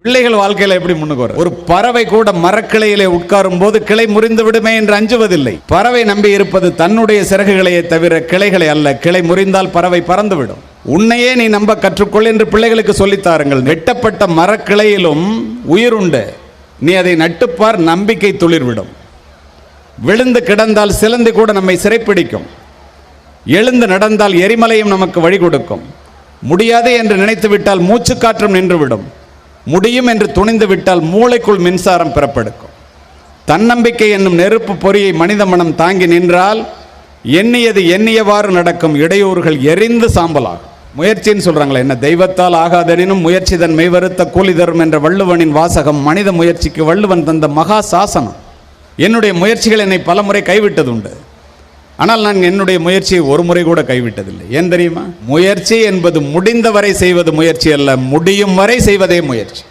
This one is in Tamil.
பிள்ளைகள் வாழ்க்கையில எப்படி முன்னுக்கு வரும்? ஒரு பறவை கூட மரக்கிளையிலே உட்காரும் போது கிளை முறிந்து விடுமே என்று அஞ்சுவதில்லை. பறவை நம்பி இருப்பது தன்னுடைய சிறகுகளையே தவிர கிளைகளை அல்ல. கிளை முறிந்தால் பறவை பறந்துவிடும். உன்னையே நீ நம்ப கற்றுக்கொள் என்று பிள்ளைகளுக்கு சொல்லித்தாருங்கள். வெட்டப்பட்ட மரக்கிளையிலும் உயிர் உண்டு. நீ அதை நட்டுப்பார், நம்பிக்கை துளிர்விடும். விழுந்து கிடந்தால் சிலந்தி கூட நம்மை சிறைப்பிடிக்கும். எழுந்து நடந்தால் எரிமலையும் நமக்கு வழி கொடுக்கும். முடியாது என்று நினைத்து விட்டால் மூச்சு காற்றும் நின்றுவிடும். முடியும் என்று துணிந்து விட்டால் மூளைக்குள் மின்சாரம் பிறப்பெடுக்கும். தன்னம்பிக்கை என்னும் நெருப்பு பொறியை மனித மனம் தாங்கி நின்றால் எண்ணியது எண்ணியவாறு நடக்கும். இடையூறுகள் எரிந்து சாம்பலாகும். முயற்சின்னு சொல்றாங்களே, என்ன தெய்வத்தால் ஆகாதெனினும் முயற்சி தன் மெய்வருத்த கூலி தரும் என்ற வள்ளுவனின் வாசகம் மனித முயற்சிக்கு வள்ளுவன் தந்த மகா சாசனம். என்னுடைய முயற்சிகள் என்னை பல முறை கைவிட்டது உண்டு. ஆனால் நான் என்னுடைய முயற்சியை ஒரு முறை கூட கைவிட்டதில்லை. ஏன் தெரியுமா? முயற்சி என்பது முடிந்தவரை செய்வது முயற்சி அல்ல, முடியும் வரை செய்வதே முயற்சி.